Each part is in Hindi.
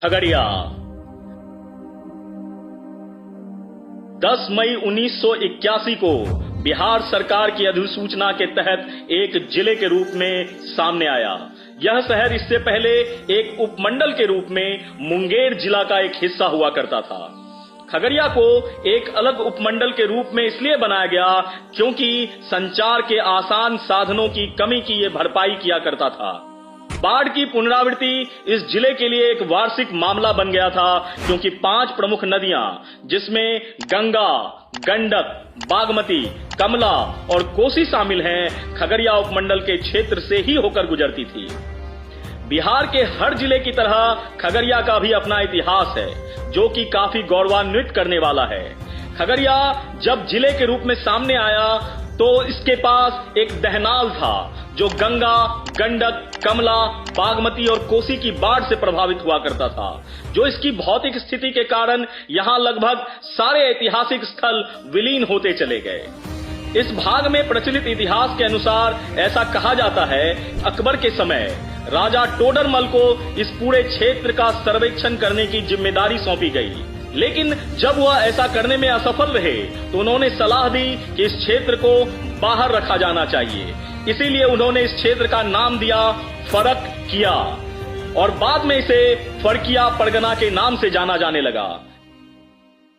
खगड़िया 10 मई 1981 को बिहार सरकार की अधिसूचना के तहत एक जिले के रूप में सामने आया। यह शहर इससे पहले एक उपमंडल के रूप में मुंगेर जिला का एक हिस्सा हुआ करता था। खगड़िया को एक अलग उपमंडल के रूप में इसलिए बनाया गया क्योंकि संचार के आसान साधनों की कमी की ये भरपाई किया करता था। बाढ़ की पुनरावृत्ति इस जिले के लिए एक वार्षिक मामला बन गया था क्योंकि 5 प्रमुख नदियां जिसमें गंगा, गंडक, बागमती, कमला और कोसी शामिल हैं, खगड़िया उपमंडल के क्षेत्र से ही होकर गुजरती थी। बिहार के हर जिले की तरह खगड़िया का भी अपना इतिहास है जो कि काफी गौरवान्वित करने वाला है। खगड़िया जब जिले के रूप में सामने आया तो इसके पास एक दहनाल था जो गंगा, गंडक, कमला, बागमती और कोसी की बाढ़ से प्रभावित हुआ करता था, जो इसकी भौतिक स्थिति के कारण यहाँ लगभग सारे ऐतिहासिक स्थल विलीन होते चले गए। इस भाग में प्रचलित इतिहास के अनुसार ऐसा कहा जाता है अकबर के समय राजा टोडरमल को इस पूरे क्षेत्र का सर्वेक्षण करने की जिम्मेदारी सौंपी गई, लेकिन जब वह ऐसा करने में असफल रहे तो उन्होंने सलाह दी कि इस क्षेत्र को बाहर रखा जाना चाहिए। इसीलिए उन्होंने इस क्षेत्र का नाम दिया फरकिया और बाद में इसे फरकिया परगना के नाम से जाना जाने लगा।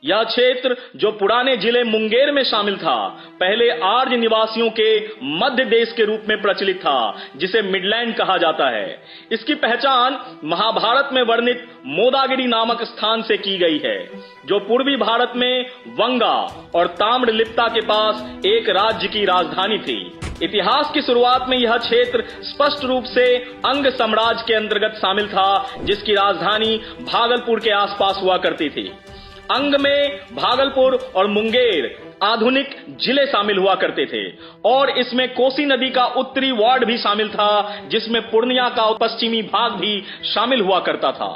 यह क्षेत्र जो पुराने जिले मुंगेर में शामिल था, पहले आर्य निवासियों के मध्य देश के रूप में प्रचलित था जिसे मिडलैंड कहा जाता है। इसकी पहचान महाभारत में वर्णित मोदागिरी नामक स्थान से की गई है जो पूर्वी भारत में वंगा और ताम्रलिप्ता के पास एक राज्य की राजधानी थी। इतिहास की शुरुआत में यह क्षेत्र स्पष्ट रूप से अंग साम्राज्य के अंतर्गत शामिल था जिसकी राजधानी भागलपुर के आसपास हुआ करती थी। अंग में भागलपुर और मुंगेर आधुनिक जिले शामिल हुआ करते थे और इसमें कोसी नदी का उत्तरी वार्ड भी शामिल था जिसमें पूर्णिया का पश्चिमी भाग भी शामिल हुआ करता था।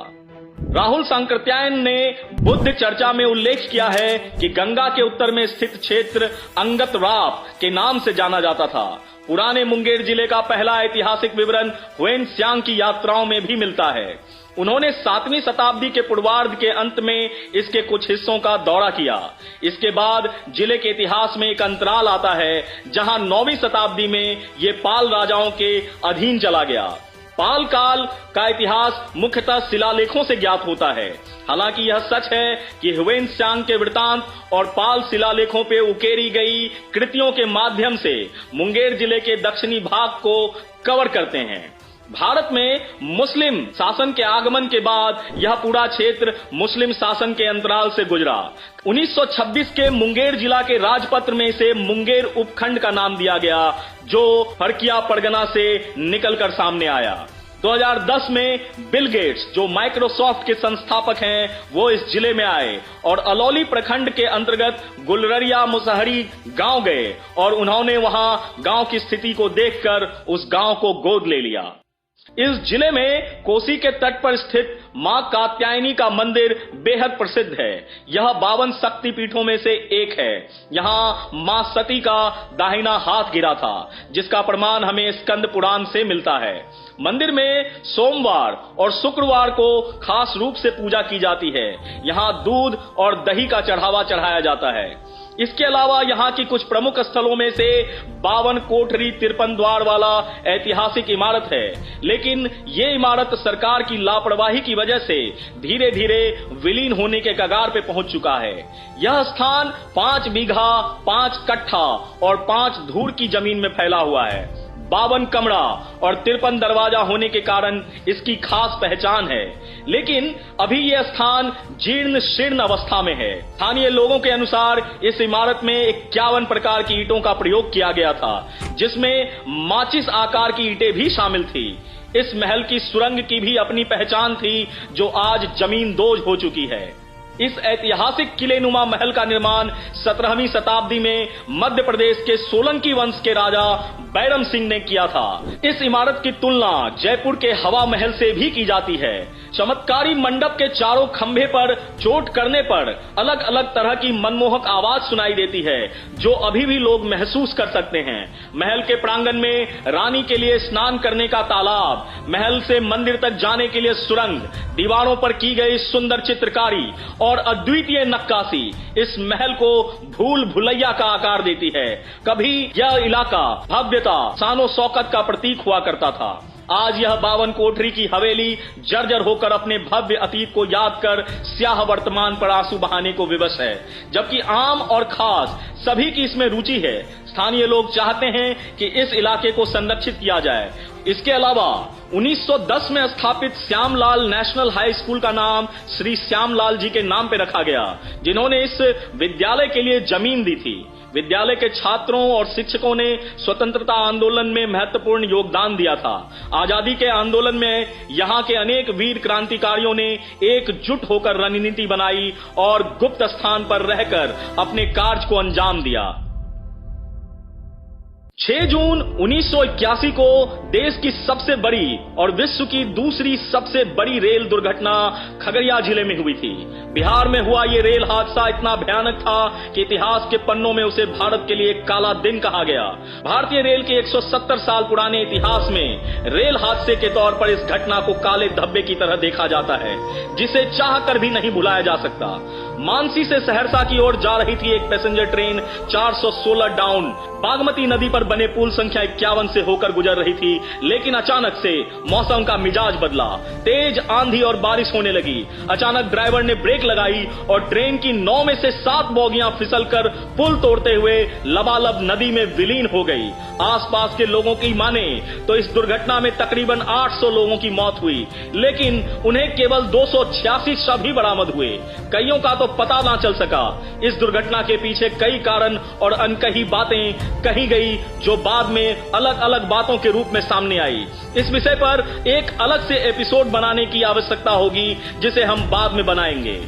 राहुल सांकृत्यायन ने बुद्ध चर्चा में उल्लेख किया है कि गंगा के उत्तर में स्थित क्षेत्र अंगतराप के नाम से जाना जाता था। पुराने मुंगेर जिले का पहला ऐतिहासिक विवरण ह्वेनत्सांग की यात्राओं में भी मिलता है। उन्होंने 7वीं शताब्दी के पूर्वार्ध के अंत में इसके कुछ हिस्सों का दौरा किया। इसके बाद जिले के इतिहास में एक अंतराल आता है जहां 9वीं शताब्दी में ये पाल राजाओं के अधीन चला गया। पाल काल का इतिहास मुख्यतः शिलालेखों से ज्ञात होता है। हालांकि यह सच है कि ह्वेनत्सांग के वृतांत और पाल शिलालेखों पे उकेरी गई कृतियों के माध्यम से मुंगेर जिले के दक्षिणी भाग को कवर करते हैं। भारत में मुस्लिम शासन के आगमन के बाद यह पूरा क्षेत्र मुस्लिम शासन के अंतराल से गुजरा। 1926 के मुंगेर जिला के राजपत्र में इसे मुंगेर उपखंड का नाम दिया गया जो फरकिया परगना से निकलकर सामने आया। 2010 में बिल गेट्स जो माइक्रोसॉफ्ट के संस्थापक हैं वो इस जिले में आए और अलौली प्रखंड के अंतर्गत गुलररिया मुसहरी गांव गए और उन्होंने वहां गांव की स्थिति को देखकर उस गांव को गोद ले लिया। इस जिले में कोसी के तट पर स्थित मां कात्यायनी का मंदिर बेहद प्रसिद्ध है। यह 52 शक्ति पीठों में से एक है। यहाँ मां सती का दाहिना हाथ गिरा था जिसका प्रमाण हमें स्कंद पुराण से मिलता है। मंदिर में सोमवार और शुक्रवार को खास रूप से पूजा की जाती है। यहाँ दूध और दही का चढ़ावा चढ़ाया जाता है। इसके अलावा यहाँ की कुछ प्रमुख स्थलों में से 52 कोठरी 53 द्वार वाला ऐतिहासिक इमारत है, लेकिन ये इमारत सरकार की लापरवाही की वजह से धीरे धीरे विलीन होने के कगार पे पहुंच चुका है। यह स्थान 5 बीघा 5 कट्ठा और 5 धूर की जमीन में फैला हुआ है। 52 कमरा और 53 दरवाजा होने के कारण इसकी खास पहचान है, लेकिन अभी यह स्थान जीर्ण शीर्ण अवस्था में है। स्थानीय लोगों के अनुसार इस इमारत में 51 प्रकार की ईंटों का प्रयोग किया गया था जिसमें माचिस आकार की ईंटें भी शामिल थी। इस महल की सुरंग की भी अपनी पहचान थी जो आज जमीन दोज हो चुकी है। इस ऐतिहासिक किलेनुमा महल का निर्माण 17वीं शताब्दी में मध्य प्रदेश के सोलंकी वंश के राजा बैरम सिंह ने किया था। इस इमारत की तुलना जयपुर के हवा महल से भी की जाती है। चमत्कारी मंडप के चारों खंभे पर चोट करने पर अलग अलग तरह की मनमोहक आवाज सुनाई देती है, जो अभी भी लोग महसूस कर सकते हैं। महल के प्रांगण में रानी के लिए स्नान करने का तालाब, महल से मंदिर तक जाने के लिए सुरंग, दीवारों पर की गई सुंदर चित्रकारी और अद्वितीय नक्काशी इस महल को भूल भुलैया का आकार देती है। कभी यह इलाका भव्यता, शानो शौकत का प्रतीक हुआ करता था। आज यह 52 कोठरी की हवेली जर्जर होकर अपने भव्य अतीत को याद कर स्याह वर्तमान पर आंसू बहाने को विवश है, जबकि आम और खास सभी की इसमें रुचि है। स्थानीय लोग चाहते हैं कि इस इलाके को संरक्षित किया जाए। इसके अलावा 1910 में स्थापित श्यामलाल नेशनल हाई स्कूल का नाम श्री श्यामलाल जी के नाम पे रखा गया, जिन्होंने इस विद्यालय के लिए जमीन दी थी। विद्यालय के छात्रों और शिक्षकों ने स्वतंत्रता आंदोलन में महत्वपूर्ण योगदान दिया था। आजादी के आंदोलन में यहाँ के अनेक वीर क्रांतिकारियों ने एकजुट होकर रणनीति बनाई और गुप्त स्थान पर रहकर अपने कार्य को अंजाम दिया। 6 जून 1981 को देश की सबसे बड़ी और विश्व की दूसरी सबसे बड़ी रेल दुर्घटना खगड़िया जिले में हुई थी। बिहार में हुआ ये रेल हादसा इतना भयानक था कि इतिहास के पन्नों में उसे भारत के लिए काला दिन कहा गया। भारतीय रेल के 170 साल पुराने इतिहास में रेल हादसे के तौर पर इस घटना को काले धब्बे की तरह देखा जाता है, जिसे चाह कर भी नहीं भुलाया जा सकता। मानसी से सहरसा की ओर जा रही थी एक पैसेंजर ट्रेन 416 डाउन बागमती नदी पर बने पुल संख्या 51 से होकर गुजर रही थी, लेकिन अचानक से मौसम का मिजाज बदला। तेज आंधी और बारिश होने लगी। अचानक ड्राइवर ने ब्रेक लगाई और ट्रेन की 9 में से 7 बोगियां फिसलकर पुल तोड़ते हुए लबालब नदी में विलीन हो गई। आसपास के लोगों की माने तो इस दुर्घटना में तकरीबन 800 लोगों की मौत हुई, लेकिन उन्हें केवल 286 शव ही बरामद हुए। कईयों का तो पता ना चल सका। इस दुर्घटना के पीछे कई कारण और अनकही बातें कही गई, जो बाद में अलग अलग बातों के रूप में सामने आई। इस विषय पर एक अलग से एपिसोड बनाने की आवश्यकता होगी, जिसे हम बाद में बनाएंगे।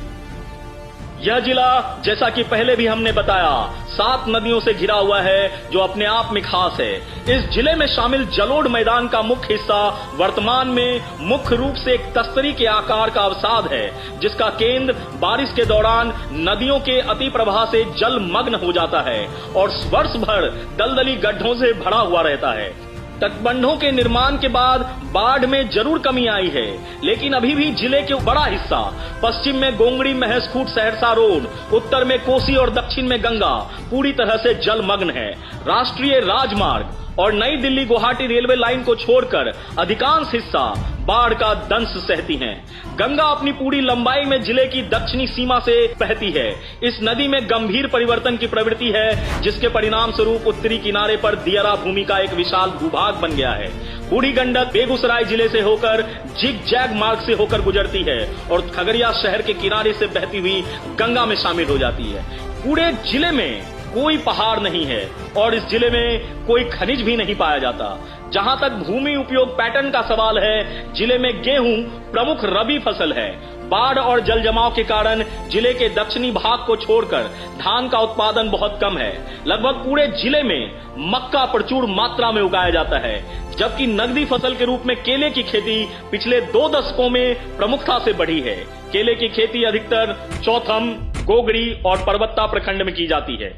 यह जिला, जैसा कि पहले भी हमने बताया, 7 नदियों से घिरा हुआ है, जो अपने आप में खास है। इस जिले में शामिल जलोढ़ मैदान का मुख्य हिस्सा वर्तमान में मुख्य रूप से एक तस्तरी के आकार का अवसाद है, जिसका केंद्र बारिश के दौरान नदियों के अति प्रवाह से जलमग्न हो जाता है और वर्ष भर दलदली गड्ढों से भरा हुआ रहता है। तटबंधों के निर्माण के बाद बाढ़ में जरूर कमी आई है, लेकिन अभी भी जिले के बड़ा हिस्सा, पश्चिम में गोंगड़ी महसखूट सहरसा रोड, उत्तर में कोसी और दक्षिण में गंगा पूरी तरह से जलमग्न है। राष्ट्रीय राजमार्ग और नई दिल्ली गुवाहाटी रेलवे लाइन को छोड़कर अधिकांश हिस्सा बाढ़ का दंश सहती हैं। गंगा अपनी पूरी लंबाई में जिले की दक्षिणी सीमा से बहती है। इस नदी में गंभीर परिवर्तन की प्रवृत्ति है, जिसके परिणाम स्वरूप उत्तरी किनारे पर दियारा भूमि का एक विशाल भूभाग बन गया है। बूढ़ी गंडक बेगूसराय जिले से होकर जिग जैग मार्ग से होकर गुजरती है और खगड़िया शहर के किनारे से बहती हुई गंगा में शामिल हो जाती है। पूरे जिले में कोई पहाड़ नहीं है और इस जिले में कोई खनिज भी नहीं पाया जाता। जहां तक भूमि उपयोग पैटर्न का सवाल है, जिले में गेहूं प्रमुख रबी फसल है। बाढ़ और जल जमाव के कारण जिले के दक्षिणी भाग को छोड़कर धान का उत्पादन बहुत कम है। लगभग पूरे जिले में मक्का प्रचुर मात्रा में उगाया जाता है, जबकि नगदी फसल के रूप में केले की खेती पिछले 2 दशकों में प्रमुखता से बढ़ी है। केले की खेती अधिकतर चौथम, गोगड़ी और परबत्ता प्रखंड में की जाती है।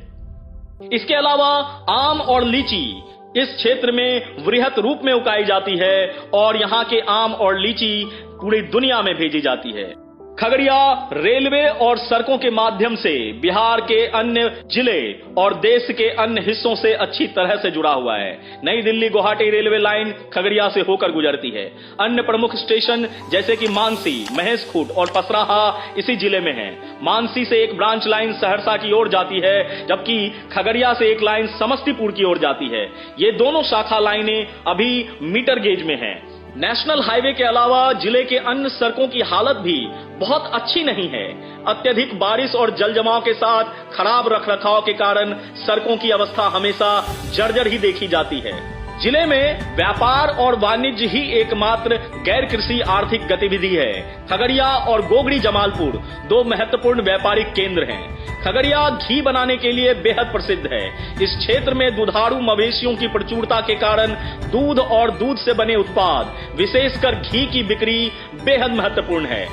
इसके अलावा आम और लीची इस क्षेत्र में वृहत रूप में उगाई जाती है और यहाँ के आम और लीची पूरी दुनिया में भेजी जाती है। खगड़िया रेलवे और सड़कों के माध्यम से बिहार के अन्य जिले और देश के अन्य हिस्सों से अच्छी तरह से जुड़ा हुआ है। नई दिल्ली गुवाहाटी रेलवे लाइन खगड़िया से होकर गुजरती है। अन्य प्रमुख स्टेशन जैसे कि मानसी, महेशखूट और पसराहा इसी जिले में हैं। मानसी से एक ब्रांच लाइन सहरसा की ओर जाती है, जबकि खगड़िया से एक लाइन समस्तीपुर की ओर जाती है। ये दोनों शाखा लाइनें अभी मीटर गेज में हैं। नेशनल हाईवे के अलावा जिले के अन्य सड़कों की हालत भी बहुत अच्छी नहीं है। अत्यधिक बारिश और जल जमाव के साथ खराब रखरखाव के कारण सड़कों की अवस्था हमेशा जर्जर ही देखी जाती है। जिले में व्यापार और वाणिज्य ही एकमात्र गैर कृषि आर्थिक गतिविधि है। खगड़िया और गोगड़ी जमालपुर दो महत्वपूर्ण व्यापारिक केंद्र हैं। खगड़िया घी बनाने के लिए बेहद प्रसिद्ध है। इस क्षेत्र में दुधारू मवेशियों की प्रचुरता के कारण दूध और दूध से बने उत्पाद, विशेषकर घी की बिक्री बेहद महत्वपूर्ण है।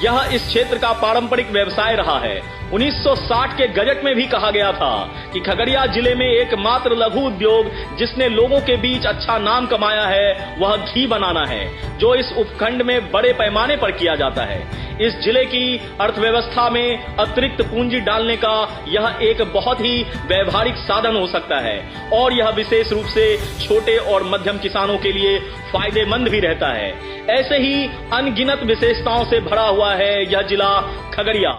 यह इस क्षेत्र का पारंपरिक व्यवसाय रहा है। 1960 के गजट में भी कहा गया था कि खगड़िया जिले में एकमात्र लघु उद्योग जिसने लोगों के बीच अच्छा नाम कमाया है वह घी बनाना है, जो इस उपखंड में बड़े पैमाने पर किया जाता है। इस जिले की अर्थव्यवस्था में अतिरिक्त पूंजी डालने का यह एक बहुत ही व्यवहारिक साधन हो सकता है और यह विशेष रूप से छोटे और मध्यम किसानों के लिए फायदेमंद भी रहता है। ऐसे ही अनगिनत विशेषताओं से भरा हुआ है यह जिला खगड़िया।